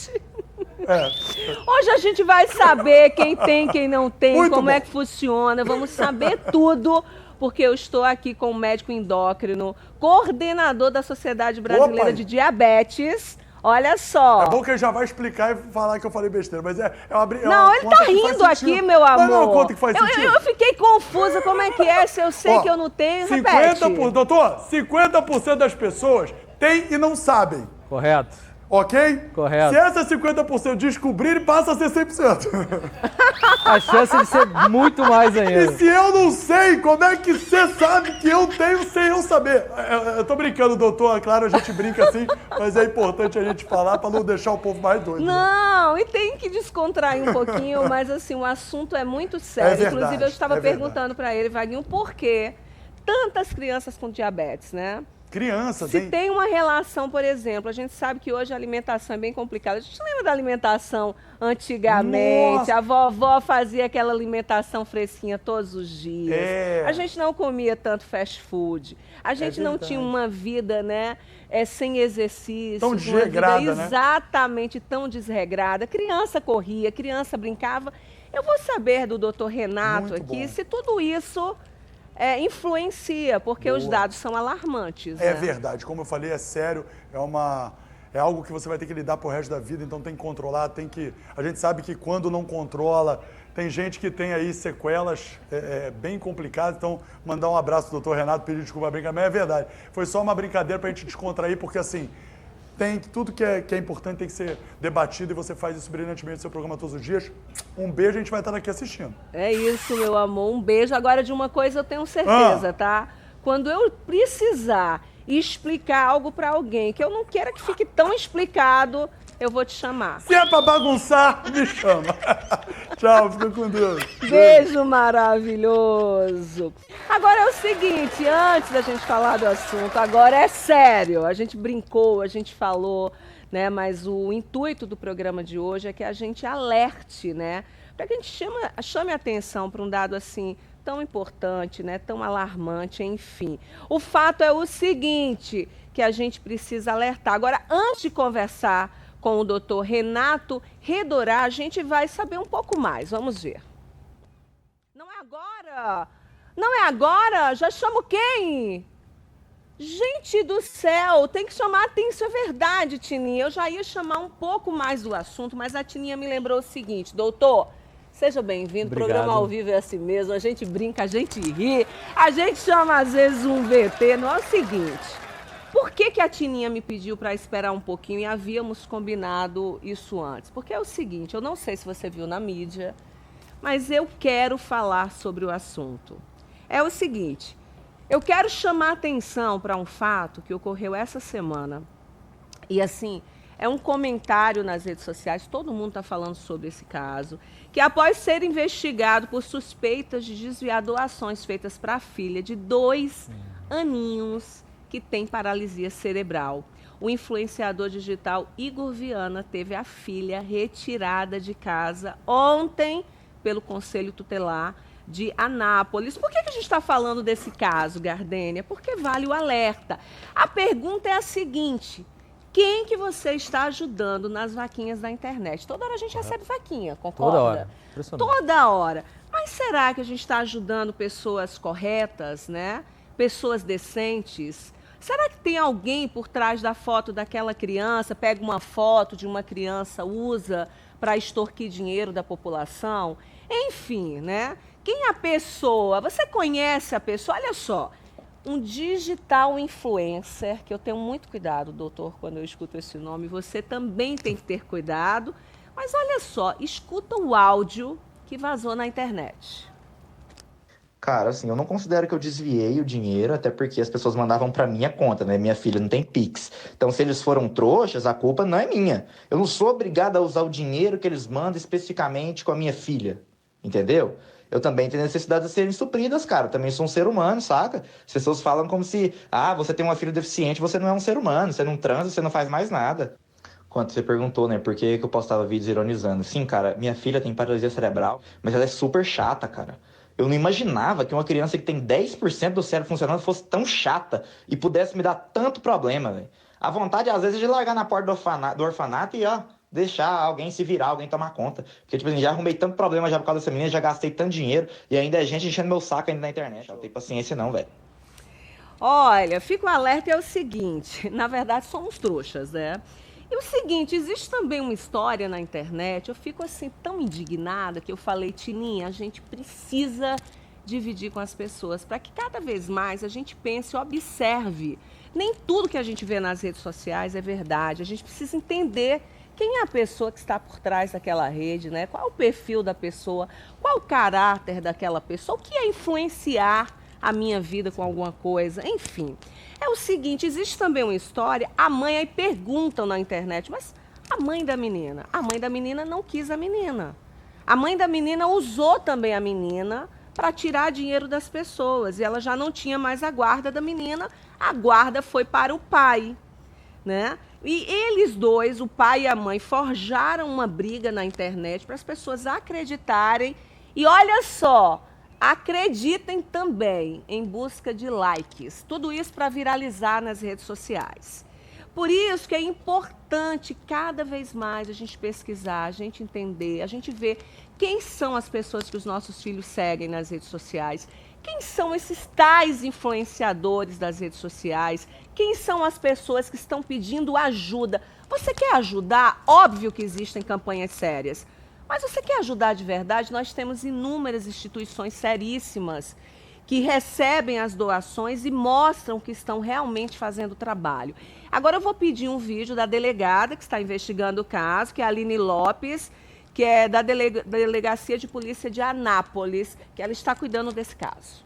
gente. Hoje a gente vai saber quem tem, quem não tem, Muito como bom. é que funciona. Vamos saber tudo, porque eu estou aqui com o médico endócrino, coordenador da Sociedade Brasileira Opa! de Diabetes. Olha só. É bom que ele já vai explicar e falar que eu falei besteira, mas é uma Não, ele conta tá que faz rindo aqui, sentido. meu amor. Mas não é uma conta que faz sentido. Eu fiquei confusa, como é que é? Se eu sei que eu não tenho, repete. Doutor, 50% das pessoas têm e não sabem. Correto. Ok? Correto. Se essas 50% descobrirem, passa a ser 100%. A chance de ser muito mais ainda. E se eu não sei, como é que você sabe que eu tenho sem eu saber? Eu tô brincando, doutor, claro, a gente brinca assim, mas é importante a gente falar pra não deixar o povo mais doido. Não, e tem que descontrair um pouquinho, mas assim, o assunto é muito sério. verdade, Inclusive, eu estava é perguntando para ele, Vaguinho, por que tantas crianças com diabetes, né? Crianças, Se hein? tem uma relação, por exemplo, a gente sabe que hoje a alimentação é bem complicada. A gente lembra da alimentação antigamente, Nossa! a vovó fazia aquela alimentação fresquinha todos os dias. É. A gente não comia tanto fast food. A gente não verdade. tinha uma vida, né, sem exercício. Tão desregrada, né? Exatamente, tão desregrada. Criança corria, criança brincava. Eu vou saber do doutor Renato Muito aqui bom. se tudo isso influencia, porque os dados são alarmantes. É né? verdade, como eu falei, é sério, é algo que você vai ter que lidar pro resto da vida, então tem que controlar, a gente sabe que quando não controla, tem gente que tem aí sequelas bem complicadas, então mandar um abraço pro doutor Renato, pedir desculpa, brincadeira, mas é verdade, foi só uma brincadeira pra gente descontrair, porque assim, tudo que é importante tem que ser debatido e você faz isso brilhantemente no seu programa todos os dias. Um beijo, a gente vai estar aqui assistindo. É isso, meu amor. Um beijo. Agora, de uma coisa eu tenho certeza, tá? Quando eu precisar explicar algo pra alguém que eu não quero que fique tão explicado, eu vou te chamar. Se é pra bagunçar, me chama. Tchau, fica com Deus. Beijo maravilhoso. Agora é o seguinte, antes da gente falar do assunto, agora é sério. A gente brincou, a gente falou, né? Mas o intuito do programa de hoje é que a gente alerte, né? Para que a gente chame atenção para um dado assim tão importante, né? Tão alarmante, enfim. O fato é o seguinte, que a gente precisa alertar. Agora, antes de conversar com o doutor Renato Redorá, a gente vai saber um pouco mais. Vamos ver. Não é agora? Não é agora? Já chamo quem? Gente do céu, tem que chamar atenção, é verdade, Tininha. Eu já ia chamar um pouco mais do assunto, mas a Tininha me lembrou o seguinte, doutor, seja bem-vindo, o programa ao vivo é assim mesmo, a gente brinca, a gente ri, a gente chama às vezes um VT, não é o seguinte... Por que a Tininha me pediu para esperar um pouquinho e havíamos combinado isso antes? Porque é o seguinte, eu não sei se você viu na mídia, mas eu quero falar sobre o assunto. É o seguinte, eu quero chamar atenção para um fato que ocorreu essa semana. E assim, é um comentário nas redes sociais, todo mundo está falando sobre esse caso, que após ser investigado por suspeitas de desviar doações feitas para a filha de 2 aninhos, que tem paralisia cerebral. O influenciador digital Igor Viana teve a filha retirada de casa ontem pelo Conselho Tutelar de Anápolis. Por que a gente está falando desse caso, Gardênia? Porque vale o alerta. A pergunta é a seguinte, quem que você está ajudando nas vaquinhas da internet? Toda hora a gente recebe vaquinha, concorda? Toda hora. Impressionante. Toda hora. Mas será que a gente está ajudando pessoas corretas, né? Pessoas decentes? Será que tem alguém por trás da foto daquela criança, pega uma foto de uma criança, usa para extorquir dinheiro da população? Enfim, né? Quem é a pessoa? Você conhece a pessoa? Olha só, um digital influencer, que eu tenho muito cuidado, doutor, quando eu escuto esse nome, você também tem que ter cuidado. Mas olha só, escuta o áudio que vazou na internet. Cara, assim, eu não considero que eu desviei o dinheiro, até porque as pessoas mandavam pra minha conta, né? Minha filha não tem Pix. Então, se eles foram trouxas, a culpa não é minha. Eu não sou obrigado a usar o dinheiro que eles mandam especificamente com a minha filha, entendeu? Eu também tenho necessidade de serem supridas, cara. Eu também sou um ser humano, saca? As pessoas falam como se, você tem uma filha deficiente, você não é um ser humano, você não transa, você não faz mais nada. Quando você perguntou, né, por que eu postava vídeos ironizando. Sim, cara, minha filha tem paralisia cerebral, mas ela é super chata, cara. Eu não imaginava que uma criança que tem 10% do cérebro funcionando fosse tão chata e pudesse me dar tanto problema, velho. A vontade, às vezes, é de largar na porta do orfanato e, deixar alguém se virar, alguém tomar conta. Porque, tipo assim, já arrumei tanto problema já por causa dessa menina, já gastei tanto dinheiro e ainda é gente enchendo meu saco ainda na internet. Eu não tenho paciência não, velho. Olha, fico alerta é o seguinte, na verdade somos trouxas, né? E o seguinte, existe também uma história na internet, eu fico assim tão indignada que eu falei, Tininha, a gente precisa dividir com as pessoas para que cada vez mais a gente pense e observe. Nem tudo que a gente vê nas redes sociais é verdade, a gente precisa entender quem é a pessoa que está por trás daquela rede, né? Qual é o perfil da pessoa, qual é o caráter daquela pessoa, o que é influenciar a minha vida com alguma coisa, enfim. É o seguinte, existe também uma história, a mãe aí perguntam na internet, mas a mãe da menina não quis a menina. A mãe da menina usou também a menina para tirar dinheiro das pessoas e ela já não tinha mais a guarda da menina, a guarda foi para o pai, né? E eles dois, o pai e a mãe, forjaram uma briga na internet para as pessoas acreditarem e olha só, acreditem também em busca de likes. Tudo isso para viralizar nas redes sociais. Por isso que é importante cada vez mais a gente pesquisar, a gente entender, a gente ver quem são as pessoas que os nossos filhos seguem nas redes sociais, quem são esses tais influenciadores das redes sociais, quem são as pessoas que estão pedindo ajuda. Você quer ajudar? Óbvio que existem campanhas sérias. Mas você quer ajudar de verdade? Nós temos inúmeras instituições seríssimas que recebem as doações e mostram que estão realmente fazendo o trabalho. Agora eu vou pedir um vídeo da delegada que está investigando o caso, que é a Aline Lopes, que é da Delegacia de Polícia de Anápolis, que ela está cuidando desse caso.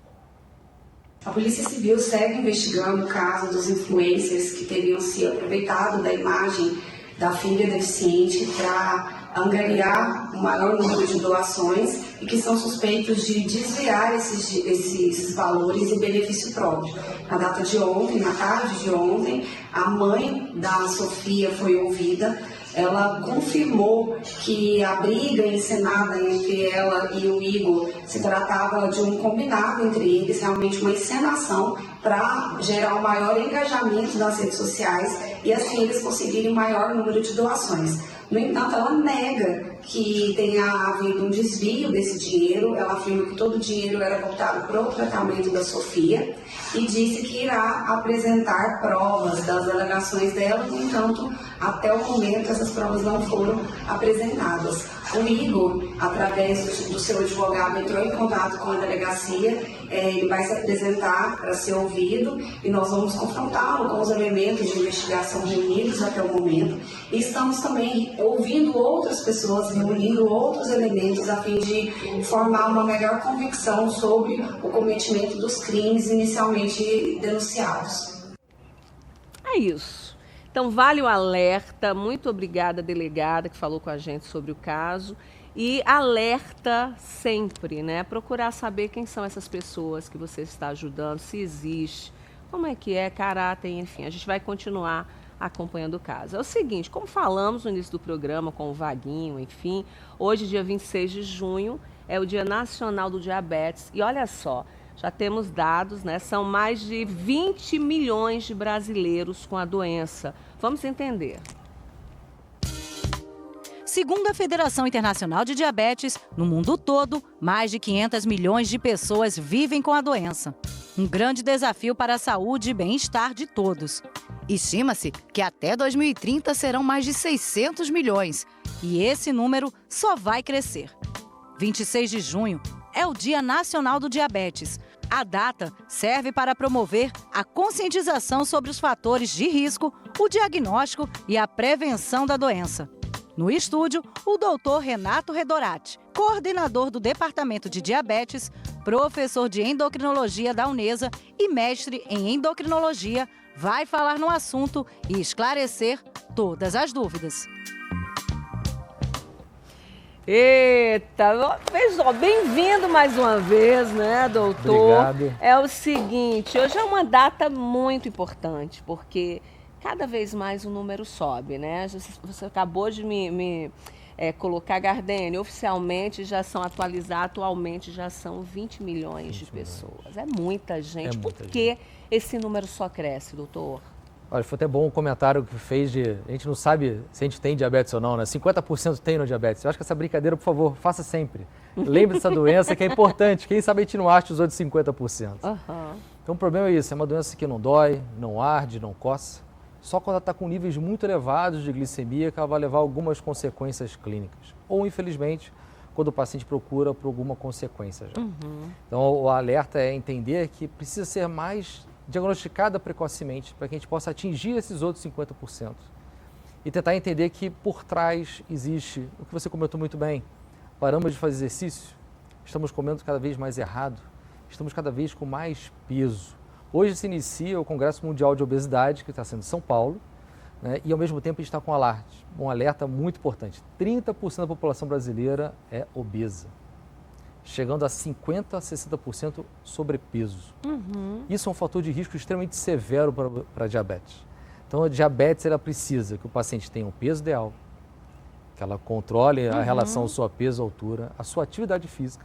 A Polícia Civil segue investigando o caso dos influencers que teriam se aproveitado da imagem da filha deficiente para angariar o maior número de doações e que são suspeitos de desviar esses valores em benefício próprio. Na data de ontem, na tarde de ontem, a mãe da Sofia foi ouvida. Ela confirmou que a briga encenada entre ela e o Igor se tratava de um combinado entre eles, realmente uma encenação para gerar um maior engajamento nas redes sociais e assim eles conseguirem um maior número de doações. No entanto, ela nega que tenha havido um desvio desse dinheiro, ela afirma que todo o dinheiro era voltado para o tratamento da Sofia e disse que irá apresentar provas das alegações dela, no entanto, até o momento essas provas não foram apresentadas. O Igor, através do seu advogado, entrou em contato com a delegacia, ele vai se apresentar para ser ouvido e nós vamos confrontá-lo com os elementos de investigação reunidos até o momento. E estamos também ouvindo outras pessoas, reunindo outros elementos a fim de formar uma melhor convicção sobre o cometimento dos crimes inicialmente denunciados. É isso. Então, vale o alerta. Muito obrigada, delegada, que falou com a gente sobre o caso. E alerta sempre, né? Procurar saber quem são essas pessoas que você está ajudando, se existe, como é que é, caráter, enfim. A gente vai continuar acompanhando o caso. É o seguinte, como falamos no início do programa com o Vaguinho, enfim, hoje, dia 26 de junho, é o Dia Nacional do Diabetes. E olha só, já temos dados, né? São mais de 20 milhões de brasileiros com a doença. Vamos entender. Segundo a Federação Internacional de Diabetes, no mundo todo, mais de 500 milhões de pessoas vivem com a doença. Um grande desafio para a saúde e bem-estar de todos. Estima-se que até 2030 serão mais de 600 milhões. E esse número só vai crescer. 26 de junho é o Dia Nacional do Diabetes. A data serve para promover a conscientização sobre os fatores de risco, o diagnóstico e a prevenção da doença. No estúdio, o doutor Renato Redorati, coordenador do Departamento de Diabetes, professor de endocrinologia da Unesa e mestre em endocrinologia, vai falar no assunto e esclarecer todas as dúvidas. Eita, pessoal, bem-vindo mais uma vez, né, doutor? Obrigado. É o seguinte, hoje é uma data muito importante, porque cada vez mais o número sobe, né? Você acabou de me colocar, Gardênio, oficialmente já são atualmente já são 20 milhões de pessoas. É muita gente. Por que esse número só cresce, doutor? Olha, foi até bom o comentário que fez de... A gente não sabe se a gente tem diabetes ou não, né? 50% tem no diabetes. Eu acho que essa brincadeira, por favor, faça sempre. Lembre dessa doença que é importante. Quem sabe a gente não acha os outros 50%. Então o problema é isso, é uma doença que não dói, não arde, não coça. Só quando ela está com níveis muito elevados de glicemia que ela vai levar algumas consequências clínicas. Ou, infelizmente, quando o paciente procura por alguma consequência já. Então o alerta é entender que precisa ser mais diagnosticada precocemente para que a gente possa atingir esses outros 50%. E tentar entender que por trás existe o que você comentou muito bem. Paramos de fazer exercício, estamos comendo cada vez mais errado, estamos cada vez com mais peso. Hoje se inicia o Congresso Mundial de Obesidade, que está sendo em São Paulo, né? E ao mesmo tempo a gente está com um alerta muito importante. 30% da população brasileira é obesa, chegando a 50% a 60% sobrepeso. Isso é um fator de risco extremamente severo para diabetes. Então a diabetes ela precisa que o paciente tenha um peso ideal, que ela controle a relação sua peso-altura, a sua atividade física,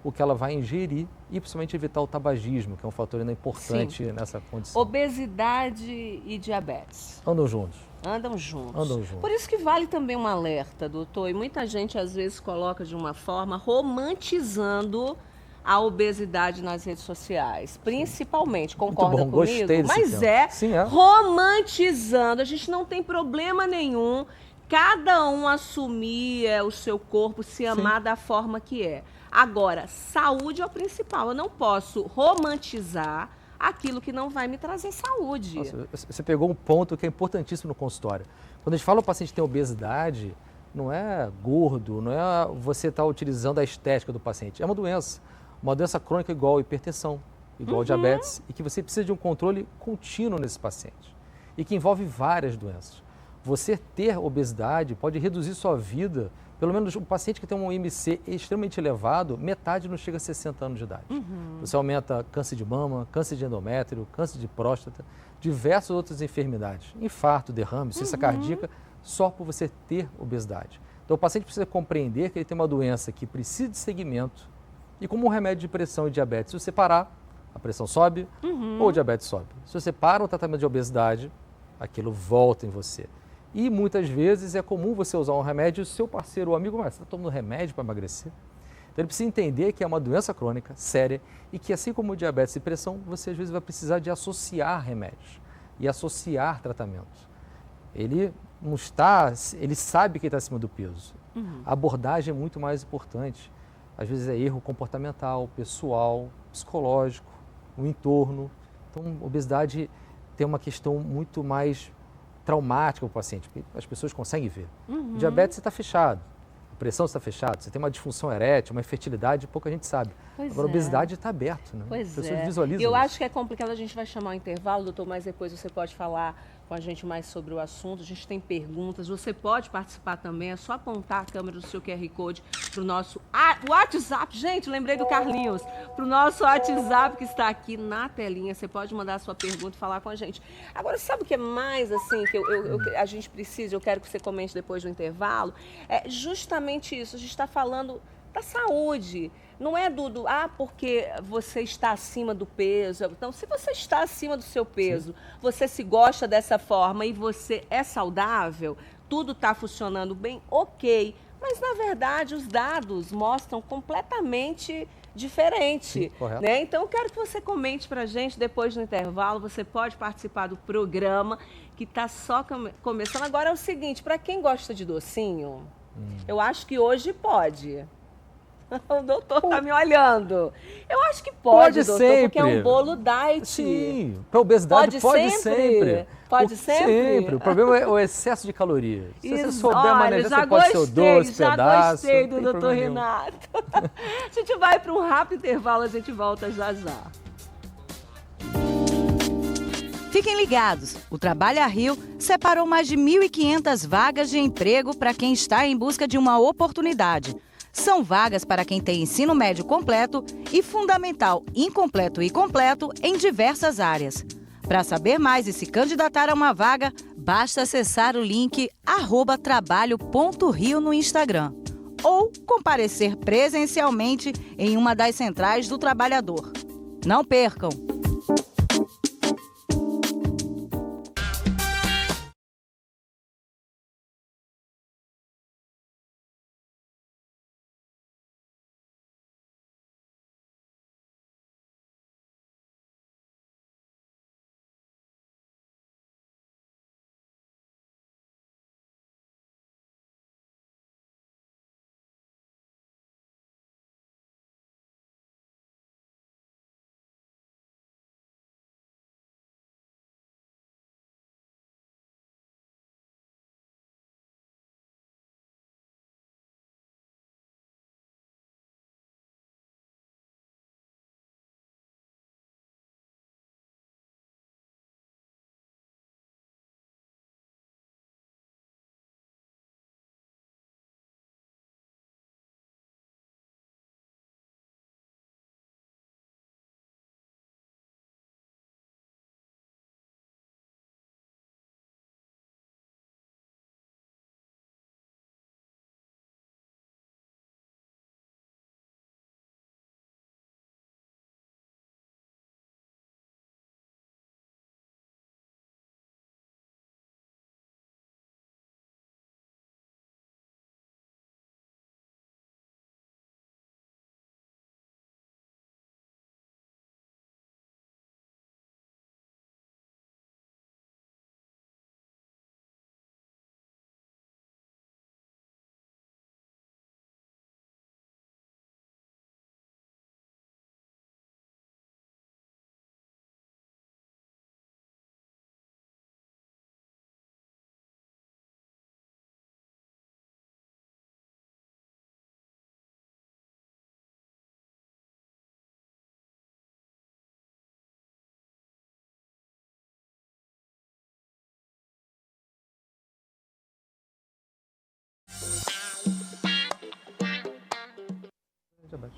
o que ela vai ingerir e principalmente evitar o tabagismo, que é um fator ainda importante nessa condição. Obesidade e diabetes. Andam juntos. Andam juntos. Andam juntos. Por isso que vale também um alerta, doutor. E muita gente às vezes coloca de uma forma romantizando a obesidade nas redes sociais. Principalmente, concorda Muito bom, comigo? gostei desse Mas tema. Sim, é. Romantizando. A gente não tem problema nenhum cada um assumir o seu corpo, se amar da forma que é. Agora, saúde é o principal. Eu não posso romantizar aquilo que não vai me trazer saúde. Nossa, você pegou um ponto que é importantíssimo no consultório. Quando a gente fala que o paciente tem obesidade, não é gordo, não é você estar utilizando a estética do paciente. É uma doença crônica igual hipertensão, igual diabetes, e que você precisa de um controle contínuo nesse paciente. E que envolve várias doenças. Você ter obesidade pode reduzir sua vida, pelo menos um paciente que tem um IMC extremamente elevado, metade não chega a 60 anos de idade. Você aumenta câncer de mama, câncer de endométrio, câncer de próstata, diversas outras enfermidades, infarto, derrame, ciência cardíaca, só por você ter obesidade. Então o paciente precisa compreender que ele tem uma doença que precisa de segmento e como um remédio de pressão e diabetes, se você parar, a pressão sobe ou o diabetes sobe. Se você para o tratamento de obesidade, aquilo volta em você. E muitas vezes é comum você usar um remédio e o seu parceiro ou amigo, mas você está tomando remédio para emagrecer? Então ele precisa entender que é uma doença crônica, séria, e que assim como o diabetes e pressão, você às vezes vai precisar de associar remédios e associar tratamentos. Ele sabe que está acima do peso. A abordagem é muito mais importante. Às vezes é erro comportamental, pessoal, psicológico, o entorno. Então, obesidade tem uma questão muito mais traumática para o paciente, porque as pessoas conseguem ver. O diabetes está fechado, a pressão está fechada, você tem uma disfunção erétil, uma infertilidade, pouca gente sabe. Agora, a obesidade está aberto, né? Pois as pessoas é. visualizam Eu isso. acho que é complicado, a gente vai chamar o intervalo, doutor, mas depois você pode falar com a gente mais sobre o assunto. A gente tem perguntas, você pode participar também, é só apontar a câmera do seu QR Code para o nosso WhatsApp. Gente, lembrei do Carlinhos. Para o nosso WhatsApp que está aqui na telinha, você pode mandar a sua pergunta e falar com a gente. Agora, sabe o que é mais assim, que a gente precisa, eu quero que você comente depois do intervalo? É justamente isso, a gente está falando da saúde. Não é porque você está acima do peso. Então, se você está acima do seu peso, você se gosta dessa forma e você é saudável, tudo está funcionando bem, ok. Mas, na verdade, os dados mostram completamente diferente. Sim, correto. Né? Então, eu quero que você comente para a gente depois do intervalo. Você pode participar do programa que está só começando. Agora é o seguinte, para quem gosta de docinho, eu acho que hoje pode. O doutor tá me olhando. Eu acho que pode, doutor, sempre. Porque é um bolo diet. Sim, para obesidade pode sempre. Pode sempre? Sempre. O problema é o excesso de calorias. Se você souber Olha, manejar, já você pode ser o doce, já pedaço. Gostei do não tem doutor problema nenhum. Renato. A gente vai para um rápido intervalo, a gente volta já já. Fiquem ligados, o Trabalha Rio separou mais de 1.500 vagas de emprego para quem está em busca de uma oportunidade. São vagas para quem tem ensino médio completo e fundamental incompleto e completo em diversas áreas. Para saber mais e se candidatar a uma vaga, basta acessar o link @trabalho.rio no Instagram ou comparecer presencialmente em uma das centrais do trabalhador. Não percam!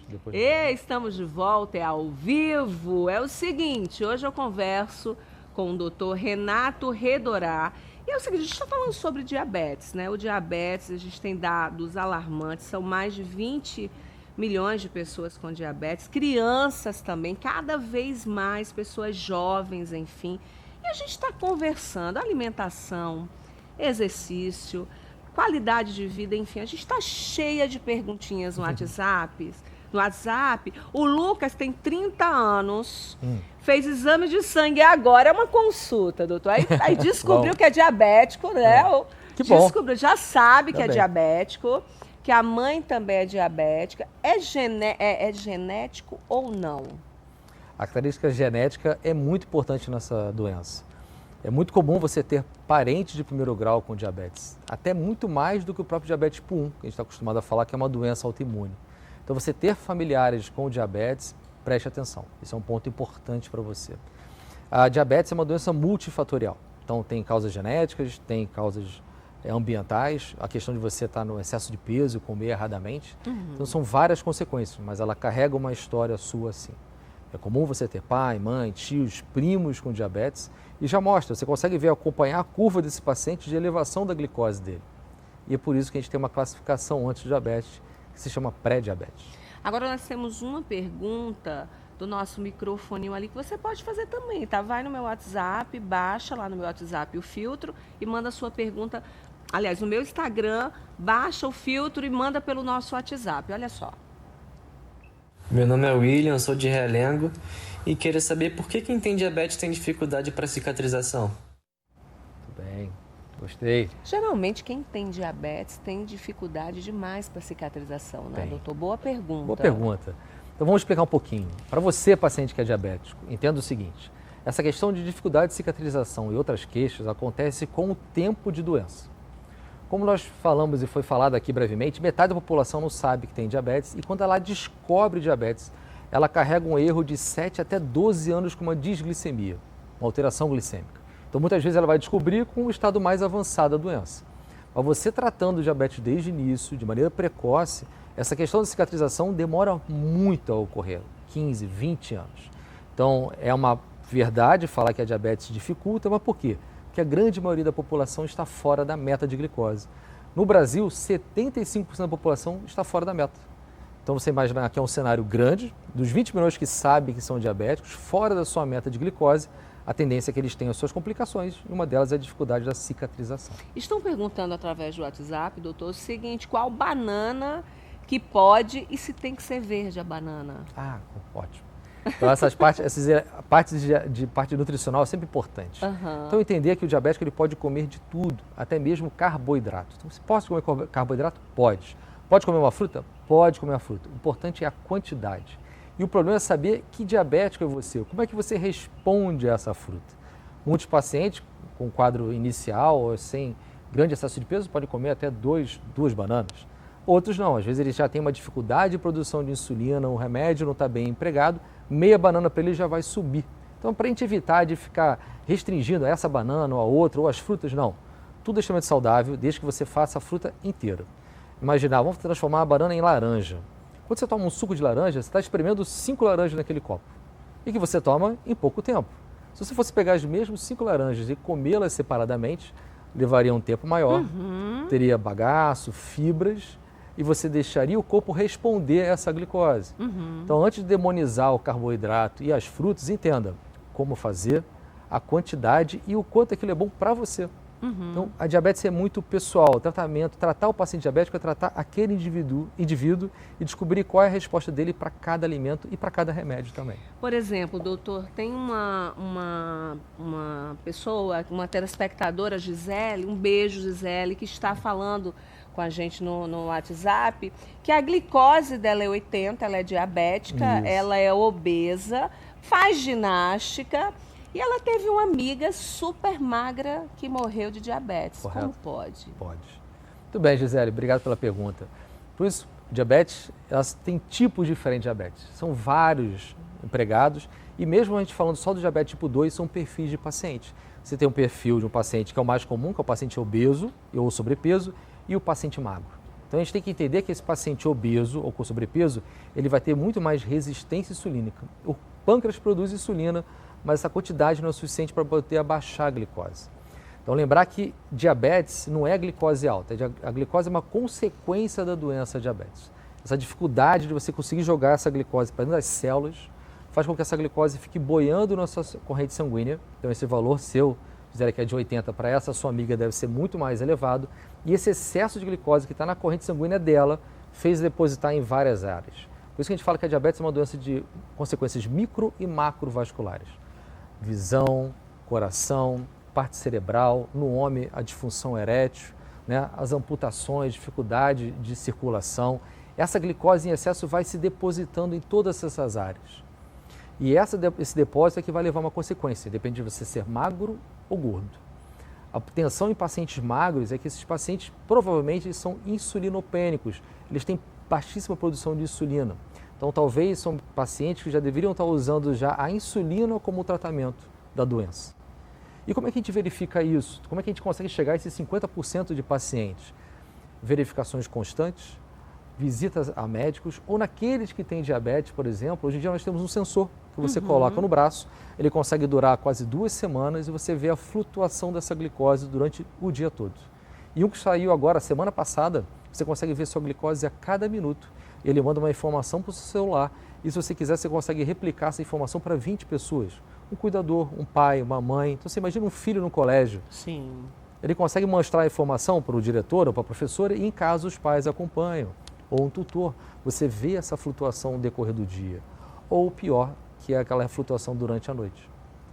Depois E estamos de volta, é ao vivo. É o seguinte, hoje eu converso com o doutor Renato Redorá. E é o seguinte, a gente está falando sobre diabetes, né? O diabetes, a gente tem dados alarmantes, são mais de 20 milhões de pessoas com diabetes, crianças também, cada vez mais, pessoas jovens, enfim. E a gente está conversando, alimentação, exercício, qualidade de vida, enfim. A gente está cheia de perguntinhas no WhatsApp. O Lucas tem 30 anos, fez exame de sangue e agora é uma consulta, doutor. Aí descobriu que é diabético, né? Que bom. Descobriu, já sabe que é Também. diabético, que a mãe também é diabética. É genético ou não? A característica genética é muito importante nessa doença. É muito comum você ter parentes de primeiro grau com diabetes, até muito mais do que o próprio diabetes tipo 1, que a gente está acostumado a falar que é uma doença autoimune. Então, você ter familiares com diabetes, preste atenção. Isso é um ponto importante para você. A diabetes é uma doença multifatorial. Então, tem causas genéticas, tem causas ambientais, a questão de você estar no excesso de peso, comer erradamente. Então, são várias consequências, mas ela carrega uma história sua sim. É comum você ter pai, mãe, tios, primos com diabetes e já mostra, você consegue ver, acompanhar a curva desse paciente de elevação da glicose dele. E é por isso que a gente tem uma classificação antes do diabetes, que se chama pré-diabetes. Agora nós temos uma pergunta do nosso microfoninho ali que você pode fazer também, tá? Vai no meu WhatsApp, baixa lá no meu WhatsApp o filtro e manda a sua pergunta. Aliás, no meu Instagram, baixa o filtro e manda pelo nosso WhatsApp. Olha só. Meu nome é William, sou de Realengo e queria saber por que quem tem diabetes tem dificuldade para cicatrização. Muito bem, gostei. Geralmente quem tem diabetes tem dificuldade demais para cicatrização, né, Tem. doutor? Boa pergunta. Boa pergunta. Então vamos explicar um pouquinho. Para você, paciente que é diabético, entenda o seguinte: essa questão de dificuldade de cicatrização e outras queixas acontece com o tempo de doença. Como nós falamos e foi falado aqui brevemente, metade da população não sabe que tem diabetes e quando ela descobre diabetes, ela carrega um erro de 7 até 12 anos com uma disglicemia, uma alteração glicêmica. Então muitas vezes ela vai descobrir com um estado mais avançado da doença. Mas você tratando o diabetes desde o início, de maneira precoce, essa questão da cicatrização demora muito a ocorrer, 15, 20 anos. Então é uma verdade falar que a diabetes dificulta, mas por quê? Porque a grande maioria da população está fora da meta de glicose. No Brasil, 75% da população está fora da meta. Então você imagina que é um cenário grande, dos 20 milhões que sabem que são diabéticos, fora da sua meta de glicose, a tendência é que eles tenham as suas complicações, e uma delas é a dificuldade da cicatrização. Estão perguntando através do WhatsApp, doutor, o seguinte: qual banana que pode e se tem que ser verde a banana? Ah, ótimo. Então essas partes de parte nutricional é sempre importante. Então entender que o diabético ele pode comer de tudo, até mesmo carboidrato. Então você pode comer carboidrato? Pode. Pode comer uma fruta? Pode comer uma fruta. O importante é a quantidade. E o problema é saber que diabético é você, como é que você responde a essa fruta. Muitos pacientes com quadro inicial ou sem grande excesso de peso podem comer até duas bananas. Outros não, às vezes eles já têm uma dificuldade de produção de insulina, o remédio não está bem empregado, meia banana para ele já vai subir. Então, para a gente evitar de ficar restringindo a essa banana ou a outra, ou as frutas, não. Tudo é extremamente saudável, desde que você faça a fruta inteira. Imaginar, vamos transformar a banana em laranja. Quando você toma um suco de laranja, você está espremendo 5 laranjas naquele copo. E que você toma em pouco tempo. Se você fosse pegar as mesmas 5 laranjas e comê-las separadamente, levaria um tempo maior, teria bagaço, fibras, e você deixaria o corpo responder a essa glicose. Então, antes de demonizar o carboidrato e as frutas, entenda como fazer, a quantidade e o quanto aquilo é bom para você. Então, a diabetes é muito pessoal. O tratamento, tratar o paciente diabético é tratar aquele indivíduo e descobrir qual é a resposta dele para cada alimento e para cada remédio também. Por exemplo, doutor, tem uma pessoa, uma telespectadora, Gisele, um beijo, Gisele, que está falando com a gente no WhatsApp, que a glicose dela é 80, ela é diabética, ela é obesa, faz ginástica e ela teve uma amiga super magra que morreu de diabetes. Correto. Como pode? Pode. Muito bem, Gisele, obrigado pela pergunta. Por isso, diabetes, elas têm tipos diferentes de diabetes. São vários empregados e mesmo a gente falando só do diabetes tipo 2, são perfis de paciente. Você tem um perfil de um paciente que é o mais comum, que é o paciente obeso ou sobrepeso, e o paciente magro. Então a gente tem que entender que esse paciente obeso ou com sobrepeso, ele vai ter muito mais resistência insulínica. O pâncreas produz insulina, mas essa quantidade não é suficiente para poder abaixar a glicose. Então lembrar que diabetes não é a glicose alta, a glicose é uma consequência da doença diabetes. Essa dificuldade de você conseguir jogar essa glicose para dentro das células faz com que essa glicose fique boiando na sua corrente sanguínea. Então esse valor seu, fizer que é de 80, para essa sua amiga deve ser muito mais elevado. E esse excesso de glicose que está na corrente sanguínea dela fez depositar em várias áreas. Por isso que a gente fala que a diabetes é uma doença de consequências micro e macrovasculares. Visão, coração, parte cerebral, no homem a disfunção erétil, né, as amputações, dificuldade de circulação. Essa glicose em excesso vai se depositando em todas essas áreas. E esse depósito é que vai levar uma consequência, depende de você ser magro ou gordo. A tensão em pacientes magros é que esses pacientes provavelmente são insulinopênicos, eles têm baixíssima produção de insulina. Então talvez são pacientes que já deveriam estar usando já a insulina como tratamento da doença. E como é que a gente verifica isso? Como é que a gente consegue chegar a esses 50% de pacientes? Verificações constantes, visitas a médicos, ou naqueles que têm diabetes, por exemplo, hoje em dia nós temos um sensor que você coloca no braço, ele consegue durar quase 2 semanas e você vê a flutuação dessa glicose durante o dia todo. E um que saiu agora, semana passada, você consegue ver sua glicose a cada minuto. Ele manda uma informação para o seu celular e se você quiser, você consegue replicar essa informação para 20 pessoas. Um cuidador, um pai, uma mãe. Então você imagina um filho no colégio. Sim. Ele consegue mostrar a informação para o diretor ou para a professora e em casa os pais acompanham. Ou um tutor, você vê essa flutuação no decorrer do dia. Ou o pior, que é aquela flutuação durante a noite.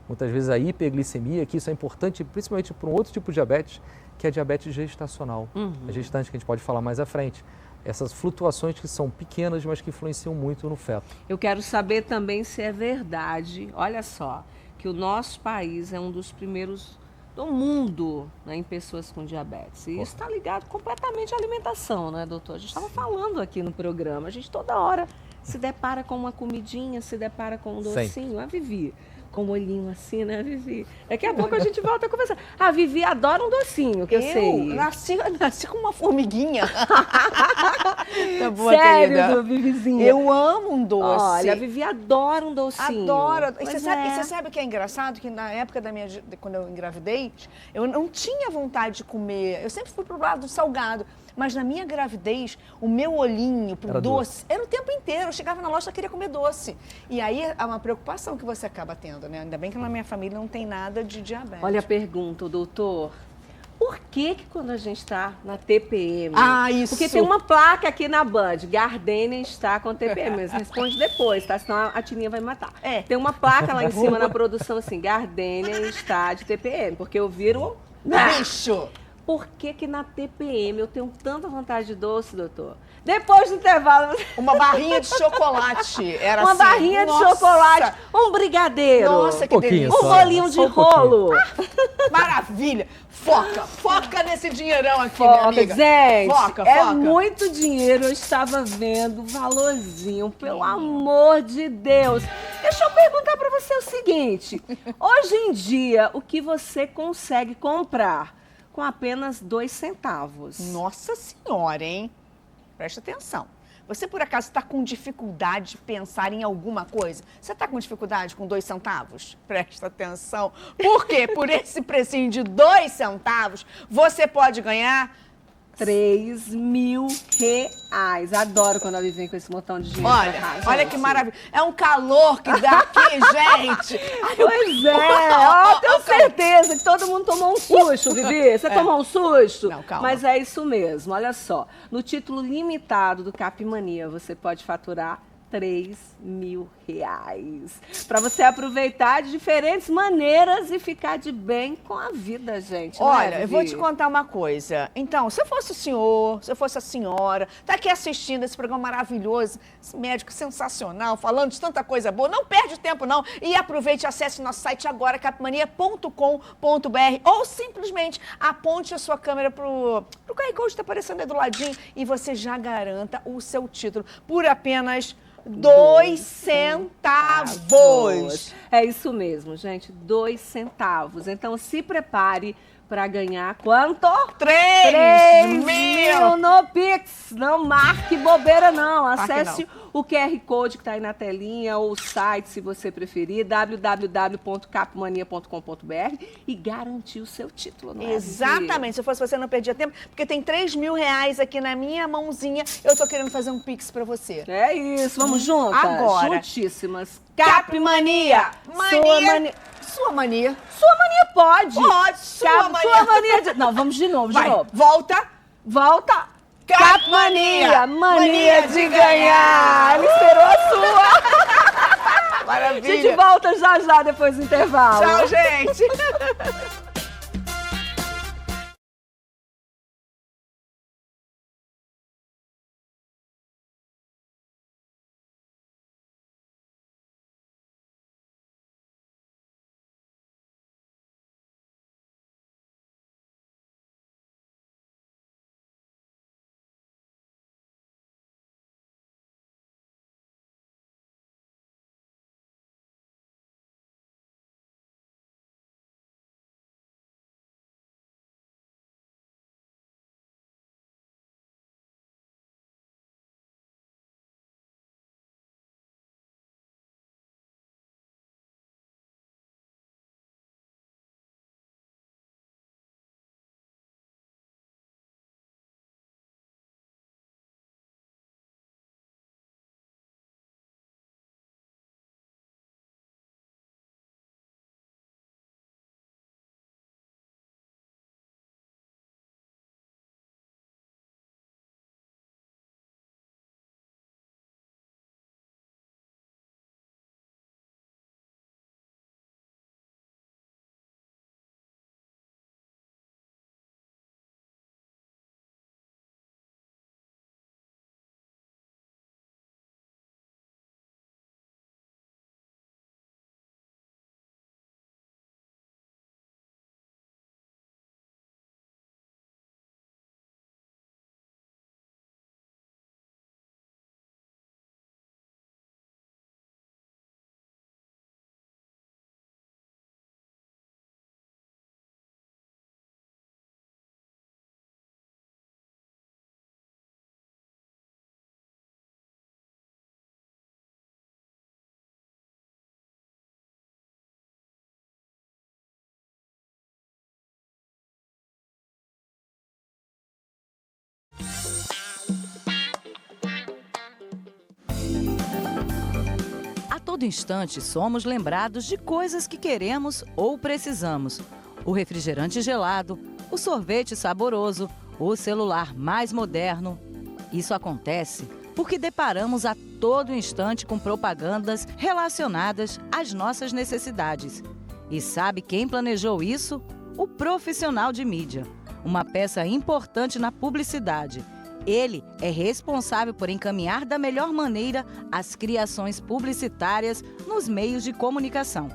Muitas vezes a hiperglicemia, que isso é importante principalmente para um outro tipo de diabetes, que é a diabetes gestacional. A gestante, que a gente pode falar mais à frente. Essas flutuações que são pequenas, mas que influenciam muito no feto. Eu quero saber também se é verdade, olha só, que o nosso país é um dos primeiros do mundo, né, em pessoas com diabetes. E isso está ligado completamente à alimentação, né, doutor? A gente estava falando aqui no programa, a gente toda hora se depara com uma comidinha, se depara com um docinho. A Vivi, com um olhinho assim, né, Vivi? Daqui a pouco a gente volta a conversar. A Vivi adora um docinho, que eu sei. Nasci com uma formiguinha. Tá boa, Sério, querida? Vivizinha? Eu amo um doce. Olha, a Vivi adora um docinho. Adoro. E Pois você sabe o que é engraçado? Que na época quando eu engravidei, eu não tinha vontade de comer. Eu sempre fui pro lado do salgado. Mas na minha gravidez, o meu olhinho pro doce era o tempo inteiro. Eu chegava na loja e queria comer doce. E aí é uma preocupação que você acaba tendo, né? Ainda bem que na minha família não tem nada de diabetes. Olha a pergunta, doutor. Por que quando a gente está na TPM... Isso! Porque tem uma placa aqui na Band, Gardênia está com TPM, mas responde depois, tá? Senão a Tininha vai matar. Tem uma placa lá em cima na produção assim, Gardênia está de TPM, porque eu viro... Bicho! Por que na TPM eu tenho tanta vontade de doce, doutor? Depois do intervalo... Uma barrinha de chocolate. Era uma assim, barrinha de chocolate, um brigadeiro. Nossa, que delícia. Um bolinho de rolo. Maravilha. Foca nesse dinheirão aqui, Foca, minha amiga. gente. Foca. É muito dinheiro. Eu estava vendo o valorzinho, pelo amor de Deus. Deixa eu perguntar para você o seguinte. Hoje em dia, o que você consegue comprar com apenas 2 centavos? Nossa Senhora, hein? Presta atenção. Você, por acaso, está com dificuldade de pensar em alguma coisa? Você está com dificuldade com 2 centavos? Presta atenção. Por quê? Por esse precinho de 2 centavos, você pode ganhar... 3.000 reais. Adoro quando ela vem com esse montão de dinheiro. Olha que maravilha. É um calor que dá aqui, gente. Pois é. Tenho certeza que todo mundo tomou um susto, Vivi. Você tomou um susto? Não, calma. Mas é isso mesmo. Olha só. No título limitado do Capimania, você pode faturar 3.000 reais. Para você aproveitar de diferentes maneiras e ficar de bem com a vida, gente. Olha, eu vou te contar uma coisa. Então, se eu fosse o senhor, se eu fosse a senhora, tá aqui assistindo esse programa maravilhoso, esse médico sensacional, falando de tanta coisa boa, não perde tempo não. E aproveite e acesse nosso site agora, capimania.com.br, ou simplesmente aponte a sua câmera pro QR Code que tá aparecendo aí do ladinho e você já garanta o seu título por apenas 2 centavos. É isso mesmo, gente, 2 centavos. Então se prepare para ganhar quanto? 3.000 no Pix Não marque bobeira, não. Marque Acesse o QR Code que está aí na telinha, ou o site, se você preferir, www.capmania.com.br e garantir o seu título. Não é, Exatamente. Se fosse você, não perdia tempo, porque tem R$3.000 aqui na minha mãozinha. Eu tô querendo fazer um Pix pra você. É isso, vamos juntas? Agora. Juntíssimas. Capmania! Sua mania. Sua mania pode. Pode, sua mania. Não, vamos de novo, Vai, volta. Capmania! Mania de ganhar! Ele esperou a sua! Maravilha. A gente volta já depois do intervalo. Tchau, gente. A todo instante somos lembrados de coisas que queremos ou precisamos. O refrigerante gelado, o sorvete saboroso, o celular mais moderno. Isso acontece porque deparamos a todo instante com propagandas relacionadas às nossas necessidades. E sabe quem planejou isso? O profissional de mídia, uma peça importante na publicidade. Ele é responsável por encaminhar da melhor maneira as criações publicitárias nos meios de comunicação.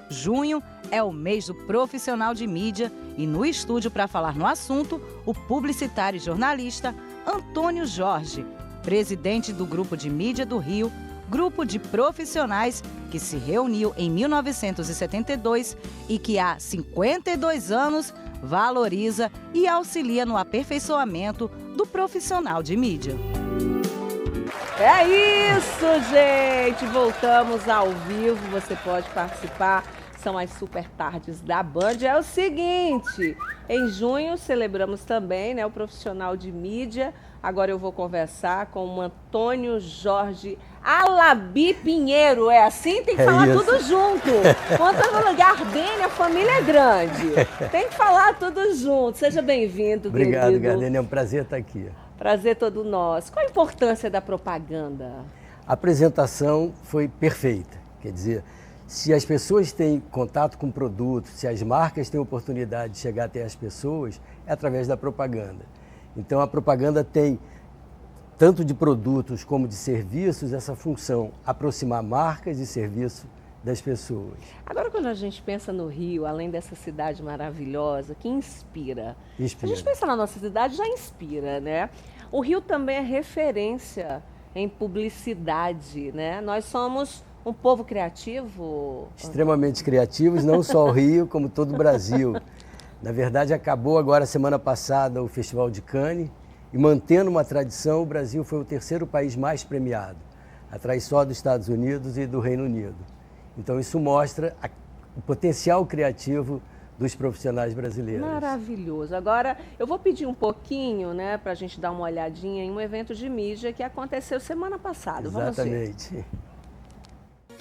Junho é o mês do profissional de mídia e no estúdio para falar no assunto, o publicitário e jornalista Antônio Jorge, presidente do Grupo de Mídia do Rio, grupo de profissionais que se reuniu em 1972 e que há 52 anos valoriza e auxilia no aperfeiçoamento do profissional de mídia. É isso, gente! Voltamos ao vivo, você pode participar. São as super tardes da Band. É o seguinte, em junho celebramos também, né, o profissional de mídia. Agora eu vou conversar com o Antônio Jorge Alabi Pinheiro. É assim? Tem que falar tudo junto. O Antônio Gardênia, a família é grande. Tem que falar tudo junto. Seja bem-vindo, querido. Obrigado, Gardênia. É um prazer estar aqui. Prazer todo nosso. Qual a importância da propaganda? A apresentação foi perfeita. Quer dizer, se as pessoas têm contato com o produto, se as marcas têm oportunidade de chegar até as pessoas, é através da propaganda. Então, a propaganda tem, tanto de produtos como de serviços, essa função, aproximar marcas e serviços das pessoas. Agora, quando a gente pensa no Rio, além dessa cidade maravilhosa, que inspira. Inspira. A gente pensa na nossa cidade, já inspira, né? O Rio também é referência em publicidade, né? Nós somos um povo criativo. Extremamente criativos, não só o Rio, como todo o Brasil. Na verdade, acabou agora, semana passada, o Festival de Cannes, E mantendo uma tradição, o Brasil foi o terceiro país mais premiado, atrás só dos Estados Unidos e do Reino Unido. Então isso mostra o potencial criativo dos profissionais brasileiros. Maravilhoso. Agora, eu vou pedir um pouquinho, né, para a gente dar uma olhadinha em um evento de mídia que aconteceu semana passada. Exatamente. Vamos ver.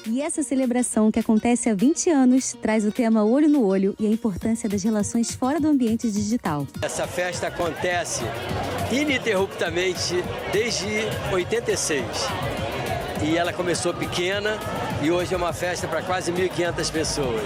E essa celebração, que acontece há 20 anos, traz o tema Olho no Olho e a importância das relações fora do ambiente digital. Essa festa acontece ininterruptamente desde 86. E ela começou pequena e hoje é uma festa para quase 1.500 pessoas.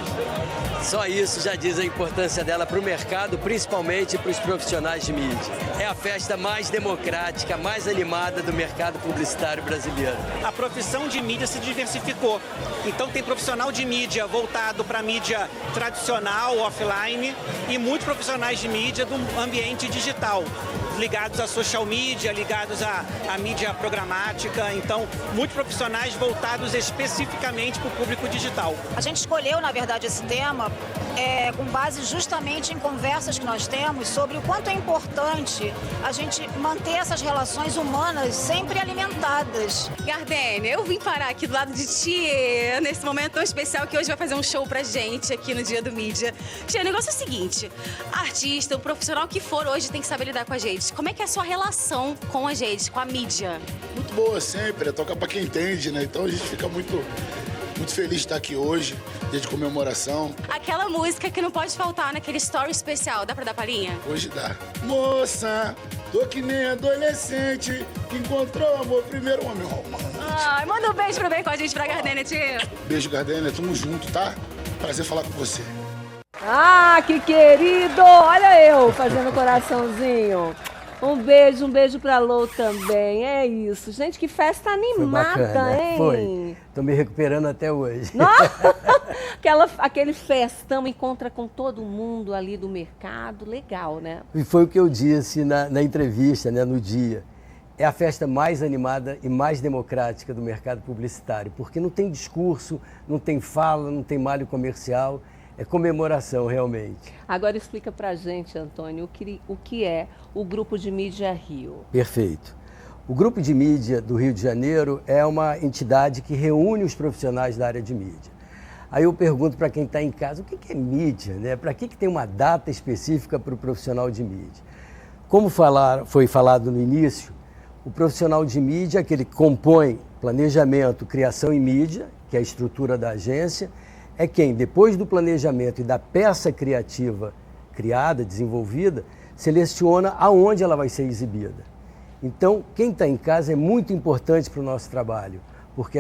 Só isso já diz a importância dela para o mercado, principalmente para os profissionais de mídia. É a festa mais democrática, mais animada do mercado publicitário brasileiro. A profissão de mídia se diversificou. Então tem profissional de mídia voltado para a mídia tradicional, offline, e muitos profissionais de mídia do ambiente digital, ligados à social media, ligados à mídia programática. Então, muitos profissionais voltados especificamente para o público digital. A gente escolheu, na verdade, esse tema com base justamente em conversas que nós temos sobre o quanto é importante a gente manter essas relações humanas sempre alimentadas. Gardênia, eu vim parar aqui do lado de ti nesse momento tão especial que hoje vai fazer um show pra gente aqui no Dia do Mídia. Tia, o negócio é o seguinte, artista, o profissional que for hoje tem que saber lidar com a gente. Como é que é a sua relação com a gente, com a mídia? Muito boa sempre, toca pra quem entende, né? Então a gente fica muito feliz de estar aqui hoje, dia de comemoração. Aquela música que não pode faltar naquele story especial, dá pra dar palhinha? Hoje dá. Moça, tô que nem adolescente, que encontrou amor primeiro, homem romântico. Ai, manda um beijo pra bem com a gente, pra Gardênia, tia. Beijo, Gardênia, tamo junto, tá? Prazer falar com você. Ah, que querido! Olha eu fazendo coraçãozinho. Um beijo pra Lô também. É isso. Gente, que festa animada, foi bacana, hein? Foi. Tô me recuperando até hoje. Aquele festão, encontra com todo mundo ali do mercado. Legal, né? E foi o que eu disse na entrevista, né, no dia. É a festa mais animada e mais democrática do mercado publicitário, porque não tem discurso, não tem fala, não tem malho comercial. É comemoração, realmente. Agora explica pra gente, Antônio, o que é o Grupo de Mídia Rio. Perfeito. O Grupo de Mídia do Rio de Janeiro é uma entidade que reúne os profissionais da área de mídia. Aí eu pergunto para quem está em casa, o que é mídia, né? Para que tem uma data específica para o profissional de mídia? Como foi falado no início, o profissional de mídia é aquele que compõe planejamento, criação e mídia, que é a estrutura da agência, é quem, depois do planejamento e da peça criativa criada, desenvolvida, seleciona aonde ela vai ser exibida. Então, quem está em casa é muito importante para o nosso trabalho, porque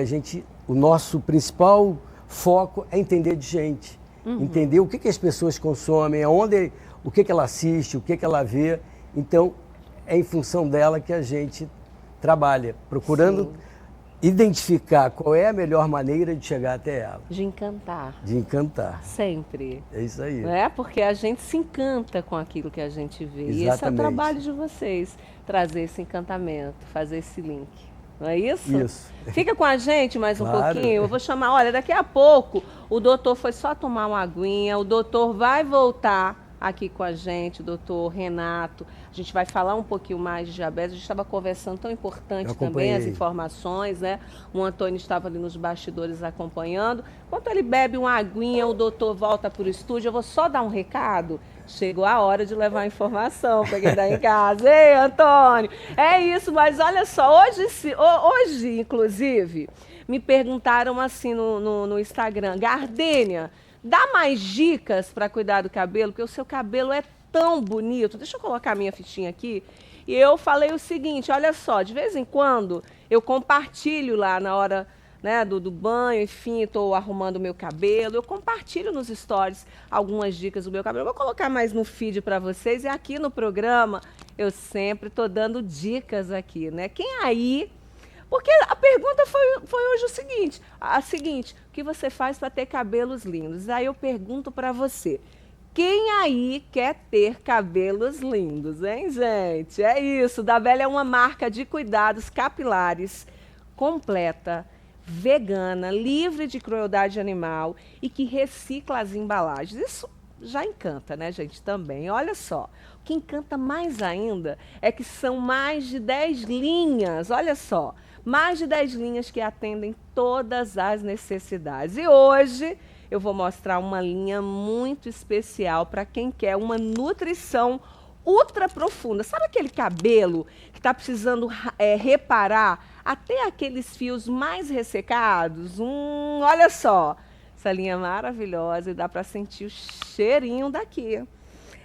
o nosso principal foco é entender de gente, entender o que as pessoas consomem, o que ela assiste, o que ela vê. Então, é em função dela que a gente trabalha, procurando identificar qual é a melhor maneira de chegar até ela. De encantar. De encantar. Sempre. É isso aí. É porque a gente se encanta com aquilo que a gente vê. Exatamente. E esse é o trabalho de vocês, trazer esse encantamento, fazer esse link. Não é isso? Isso. Fica com a gente mais um Claro. pouquinho. Eu vou chamar, olha, daqui a pouco o doutor foi só tomar uma aguinha, o doutor vai voltar aqui com a gente, o doutor Renato. A gente vai falar um pouquinho mais de diabetes. A gente estava conversando, tão importante também as informações, né? O Antônio estava ali nos bastidores acompanhando. Enquanto ele bebe uma aguinha, o doutor volta para o estúdio. Eu vou só dar um recado. Chegou a hora de levar a informação para quem está em casa. Ei, Antônio! É isso, mas olha só, hoje inclusive, me perguntaram assim no Instagram, Gardênia, dá mais dicas para cuidar do cabelo, porque o seu cabelo é tão bonito. Deixa eu colocar a minha fichinha aqui. E eu falei o seguinte, olha só, de vez em quando eu compartilho lá na hora, né, do banho, enfim, estou arrumando o meu cabelo, eu compartilho nos stories algumas dicas do meu cabelo. Eu vou colocar mais no feed para vocês e aqui no programa eu sempre estou dando dicas aqui, né? Quem aí... Porque a pergunta foi hoje a seguinte, o que você faz para ter cabelos lindos? Aí eu pergunto para você, quem aí quer ter cabelos lindos, hein, gente? É isso, Dabel é uma marca de cuidados capilares completa, vegana, livre de crueldade animal e que recicla as embalagens. Isso já encanta, né, gente, também. Olha só, que encanta mais ainda é que são mais de 10 linhas, olha só, mais de 10 linhas que atendem todas as necessidades. E hoje eu vou mostrar uma linha muito especial para quem quer uma nutrição ultra profunda. Sabe aquele cabelo que está precisando reparar até aqueles fios mais ressecados? Olha só, essa linha maravilhosa e dá para sentir o cheirinho daqui.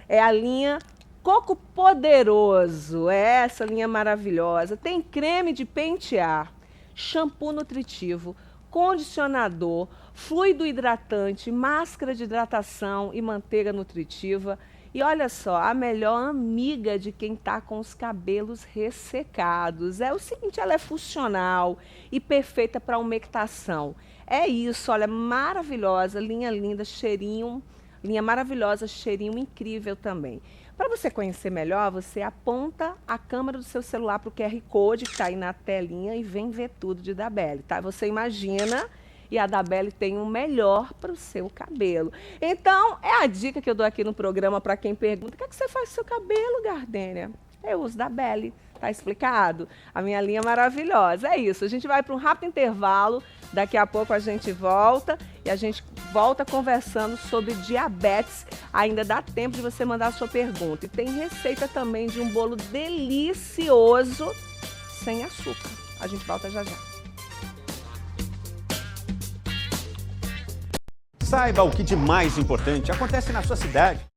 É a linha Coco Poderoso, é essa linha maravilhosa. Tem creme de pentear, shampoo nutritivo, condicionador, fluido hidratante, máscara de hidratação e manteiga nutritiva. E olha só, a melhor amiga de quem está com os cabelos ressecados. É o seguinte, ela é funcional e perfeita para umectação. É isso, olha, maravilhosa, linha linda, cheirinho, linha maravilhosa, cheirinho incrível também. Para você conhecer melhor, você aponta a câmera do seu celular para o QR Code que está aí na telinha e vem ver tudo de Dabelli, tá? Você imagina, e a Dabelli tem o melhor para o seu cabelo. Então, é a dica que eu dou aqui no programa para quem pergunta: o que é que você faz com o seu cabelo, Gardênia? Eu uso Dabelli, tá explicado? A minha linha maravilhosa. É isso, a gente vai para um rápido intervalo, daqui a pouco a gente volta e a gente volta conversando sobre diabetes. Ainda dá tempo de você mandar a sua pergunta. E tem receita também de um bolo delicioso sem açúcar. A gente volta já já. Saiba o que de mais importante acontece na sua cidade.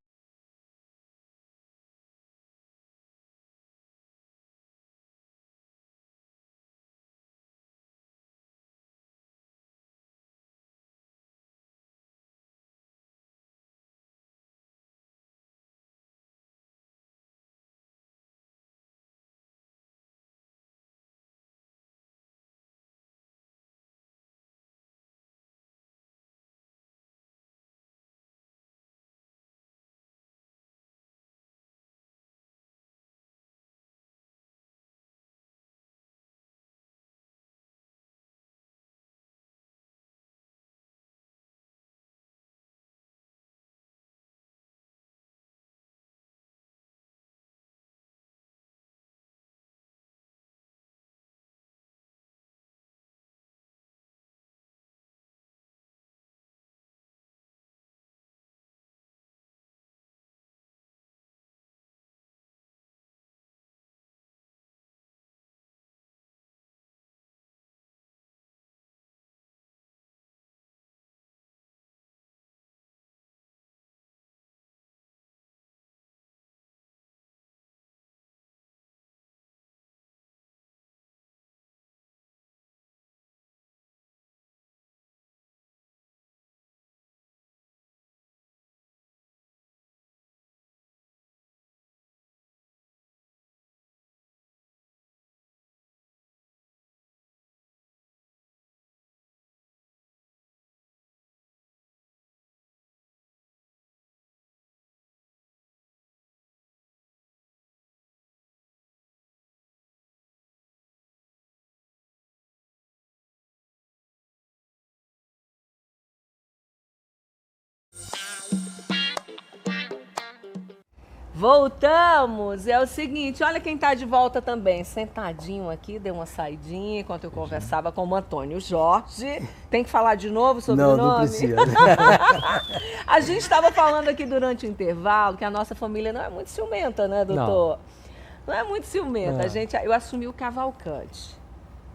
Voltamos! É o seguinte, olha quem está de volta também, sentadinho aqui, deu uma saidinha enquanto eu conversava com o Antônio Jorge. Tem que falar de novo sobre o nome? Não precisa. A gente estava falando aqui durante o intervalo que a nossa família não é muito ciumenta, né, doutor? Não é muito ciumenta. Eu assumi o Cavalcante,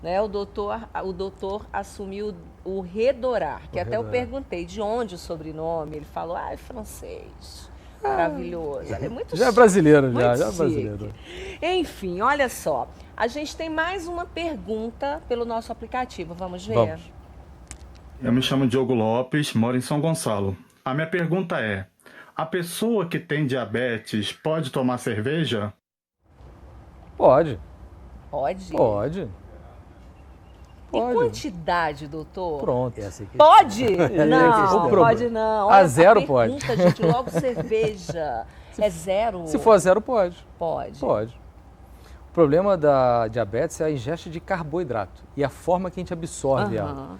né? O doutor assumiu o Redorar, que até eu perguntei de onde o sobrenome. Ele falou, é francês. Maravilhoso. É muito já é chique, brasileiro, muito já é chique. brasileiro. Enfim, olha só. A gente tem mais uma pergunta pelo nosso aplicativo. Vamos ver? Vamos. Eu me chamo Diogo Lopes, moro em São Gonçalo. A minha pergunta é: a pessoa que tem diabetes pode tomar cerveja? Pode. Pode? Pode. Em quantidade, doutor? Pronto. Pode? Não, pode não. Olha, A zero pode. Pergunta, gente, logo cerveja. É zero? Se for zero, pode. Pode. Pode. O problema da diabetes é a ingesta de carboidrato e a forma que a gente absorve ela.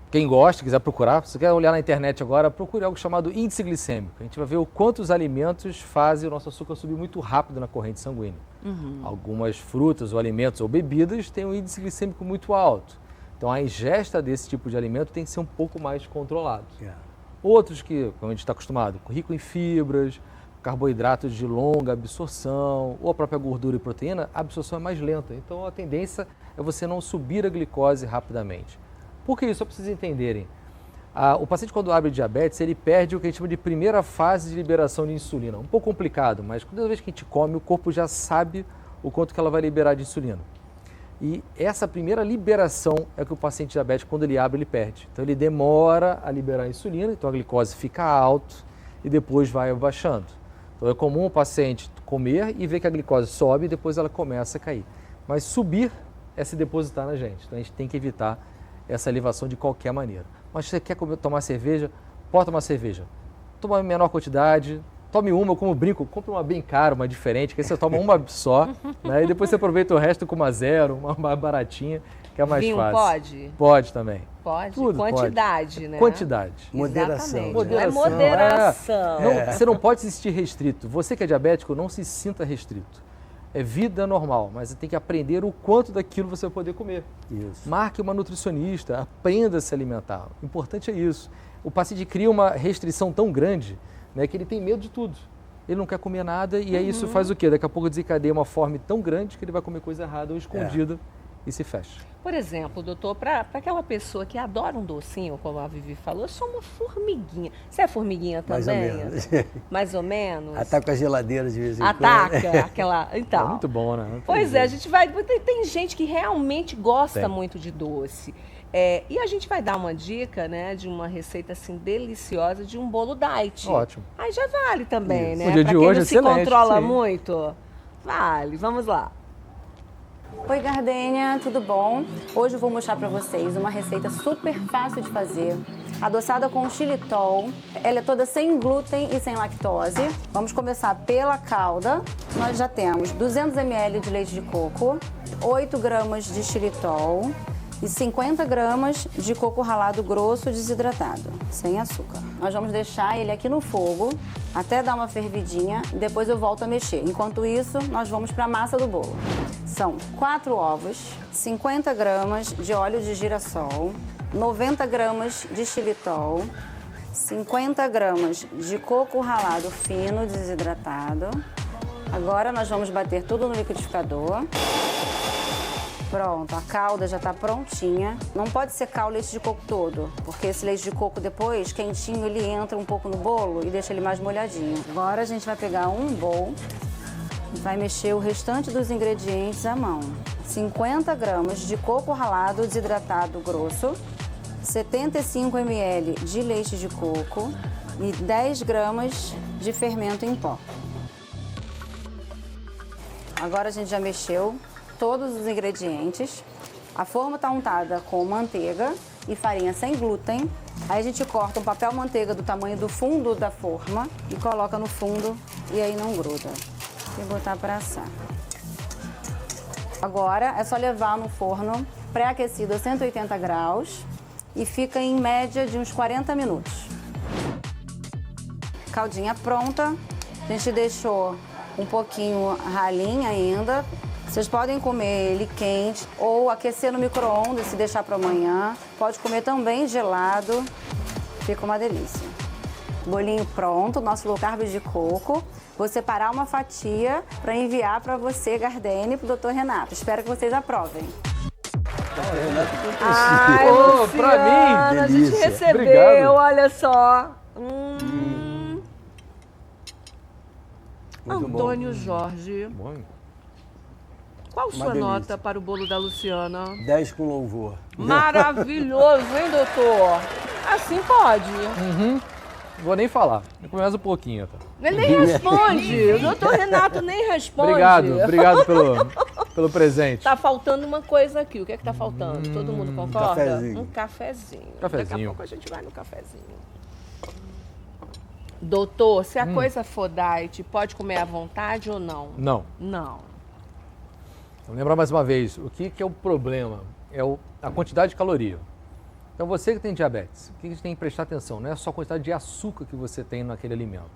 Quem gosta, quiser procurar, se você quer olhar na internet agora, procure algo chamado índice glicêmico. A gente vai ver o quanto os alimentos fazem o nosso açúcar subir muito rápido na corrente sanguínea. Algumas frutas ou alimentos ou bebidas têm um índice glicêmico muito alto. Então a ingesta desse tipo de alimento tem que ser um pouco mais controlado. Outros que, como a gente está acostumado, rico em fibras, carboidratos de longa absorção, ou a própria gordura e proteína, a absorção é mais lenta. Então a tendência é você não subir a glicose rapidamente. Por que isso? Só para vocês entenderem. O paciente, quando abre diabetes, ele perde o que a gente chama de primeira fase de liberação de insulina. Um pouco complicado, mas toda vez que a gente come, o corpo já sabe o quanto que ela vai liberar de insulina. E essa primeira liberação é que o paciente diabético, quando ele abre, ele perde. Então ele demora a liberar a insulina, então a glicose fica alta e depois vai baixando. Então é comum o paciente comer e ver que a glicose sobe e depois ela começa a cair. Mas subir é se depositar na gente. Então a gente tem que evitar essa elevação de qualquer maneira. Mas se você quer tomar cerveja, pode tomar cerveja. Toma em menor quantidade, tome uma, eu como brinco, compre uma bem cara, uma diferente, que aí você toma uma só, né? E depois você aproveita o resto com uma zero, uma mais baratinha, que é mais Vinho fácil. Pode? Pode também. Pode? Tudo Quantidade, pode. Né? Quantidade. Moderação. É moderação. Você não pode se sentir restrito. Você que é diabético, não se sinta restrito. É vida normal, mas você tem que aprender o quanto daquilo você vai poder comer. Isso. Marque uma nutricionista, aprenda a se alimentar. O importante é isso. O paciente cria uma restrição tão grande, né, que ele tem medo de tudo. Ele não quer comer nada e aí isso faz o quê? Daqui a pouco desencadeia uma fome tão grande que ele vai comer coisa errada ou escondida e se fecha. Por exemplo, doutor, para aquela pessoa que adora um docinho, como a Vivi falou, eu sou uma formiguinha. Você é formiguinha também? Mais ou menos. Mais ou menos? Ataca a geladeira de vez em quando. Ataca aquela... Então. É muito bom, né? Pois é, a gente vai... Tem gente que realmente gosta muito de doce. E a gente vai dar uma dica, né, de uma receita assim deliciosa de um bolo diet. Ótimo. Aí já vale também, Isso. né? No dia pra de quem hoje, não se excelente, controla sim. muito, vale. Vamos lá. Oi, Gardênia, tudo bom? Hoje eu vou mostrar para vocês uma receita super fácil de fazer, adoçada com xilitol. Ela é toda sem glúten e sem lactose. Vamos começar pela calda. Nós já temos 200 ml de leite de coco, 8 gramas de xilitol e 50 gramas de coco ralado grosso desidratado, sem açúcar. Nós vamos deixar ele aqui no fogo até dar uma fervidinha e depois eu volto a mexer. Enquanto isso, nós vamos para a massa do bolo. São 4 ovos, 50 gramas de óleo de girassol, 90 gramas de xilitol, 50 gramas de coco ralado fino desidratado. Agora nós vamos bater tudo no liquidificador. Pronto, a calda já está prontinha. Não pode secar o leite de coco todo, porque esse leite de coco depois, quentinho, ele entra um pouco no bolo e deixa ele mais molhadinho. Agora a gente vai pegar um bowl e vai mexer o restante dos ingredientes à mão. 50 gramas de coco ralado desidratado grosso, 75 ml de leite de coco e 10 gramas de fermento em pó. Agora a gente já mexeu todos os ingredientes. A forma está untada com manteiga e farinha sem glúten. Aí a gente corta um papel manteiga do tamanho do fundo da forma e coloca no fundo e aí não gruda. E botar para assar. Agora é só levar no forno pré-aquecido a 180 graus e fica em média de uns 40 minutos. Caldinha pronta. A gente deixou um pouquinho ralinha ainda. Vocês podem comer ele quente ou aquecer no micro-ondas se deixar para amanhã. Pode comer também gelado, fica uma delícia. Bolinho pronto, nosso low carb de coco. Vou separar uma fatia para enviar para você, Gardene, e para o Dr. Renato. Espero que vocês aprovem. Ai, pra mim, a gente delícia. recebeu, Obrigado. olha só. Muito Antônio Jorge. Bom. Qual sua delícia. nota para o bolo da Luciana? 10 com louvor. Maravilhoso, hein, doutor? Assim pode. Vou nem falar. Vou comer mais um pouquinho. Tá? Ele nem responde. O doutor Renato nem responde. Obrigado pelo presente. Tá faltando uma coisa aqui. O que é que tá faltando? Todo mundo concorda? cafezinho. Um cafezinho. Cafezinho. Daqui a pouco a gente vai no cafezinho. Doutor, se a coisa for diet, pode comer à vontade ou não? Não. Não. Vou lembrar mais uma vez, o que é o problema? É a quantidade de caloria. Então, você que tem diabetes, o que a gente tem que prestar atenção? Não é só a quantidade de açúcar que você tem naquele alimento.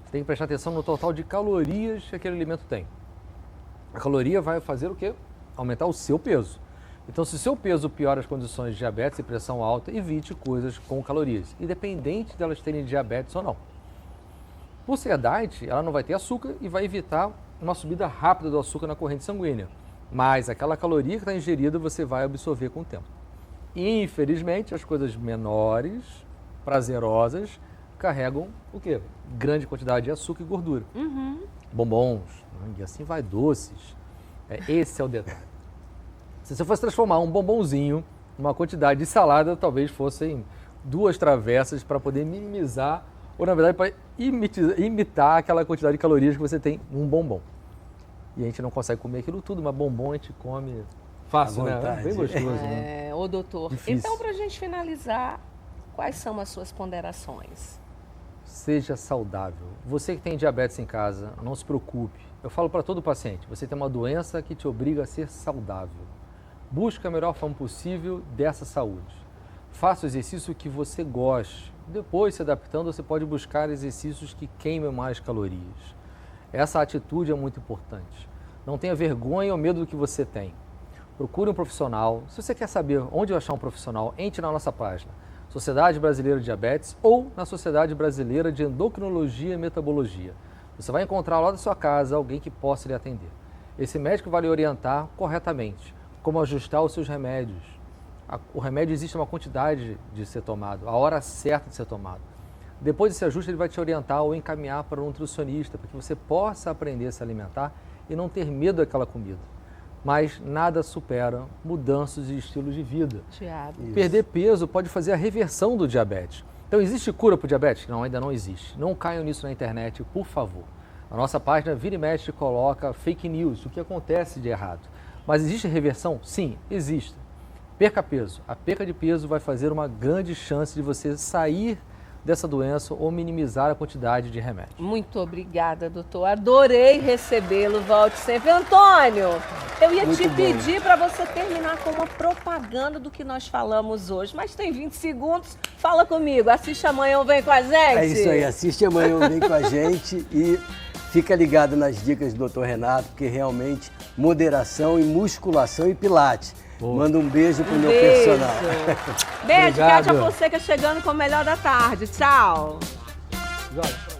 Você tem que prestar atenção no total de calorias que aquele alimento tem. A caloria vai fazer o quê? Aumentar o seu peso. Então, se o seu peso piora as condições de diabetes e pressão alta, evite coisas com calorias, independente delas terem diabetes ou não. Por ser diet, ela não vai ter açúcar e vai evitar uma subida rápida do açúcar na corrente sanguínea. Mas aquela caloria que está ingerida, você vai absorver com o tempo. Infelizmente, as coisas menores, prazerosas, carregam o quê? Grande quantidade de açúcar e gordura. Bombons, e assim vai, doces. Esse é o detalhe. Se você fosse transformar um bombonzinho numa quantidade de salada, talvez fossem 2 travessas para poder minimizar, ou na verdade para imitar aquela quantidade de calorias que você tem num bombom. E a gente não consegue comer aquilo tudo, mas bombom a gente come fácil, né? Bem gostoso, né? Ô, doutor, Difícil. então para a gente finalizar, quais são as suas ponderações? Seja saudável. Você que tem diabetes em casa, não se preocupe. Eu falo para todo paciente, você tem uma doença que te obriga a ser saudável. Busque a melhor forma possível dessa saúde. Faça o exercício que você goste. Depois, se adaptando, você pode buscar exercícios que queimem mais calorias. Essa atitude é muito importante. Não tenha vergonha ou medo do que você tem. Procure um profissional. Se você quer saber onde achar um profissional, entre na nossa página, Sociedade Brasileira de Diabetes ou na Sociedade Brasileira de Endocrinologia e Metabologia. Você vai encontrar lá da sua casa alguém que possa lhe atender. Esse médico vai lhe orientar corretamente como ajustar os seus remédios. O remédio existe uma quantidade de ser tomado, a hora certa de ser tomado. Depois desse ajuste, ele vai te orientar ou encaminhar para um nutricionista, para que você possa aprender a se alimentar e não ter medo daquela comida. Mas nada supera mudanças de estilo de vida. Perder peso pode fazer a reversão do diabetes. Então, existe cura para o diabetes? Não, ainda não existe. Não caiam nisso na internet, por favor. A nossa página Vira e Mexe coloca fake news, o que acontece de errado. Mas existe reversão? Sim, existe. Perca peso. A perca de peso vai fazer uma grande chance de você sair dessa doença ou minimizar a quantidade de remédio. Muito obrigada, doutor. Adorei recebê-lo. Volte sempre. Antônio, eu ia te pedir para você terminar com uma propaganda do que nós falamos hoje, mas tem 20 segundos. Fala comigo. Assiste amanhã ou vem com a gente. É isso aí. Assiste amanhã ou vem com a gente e fica ligado nas dicas do Dr. Renato, porque realmente moderação e musculação e pilates. Manda um beijo pro meu personal. Beijo, Kátia Fonseca chegando com o melhor da tarde. Tchau. Jorge.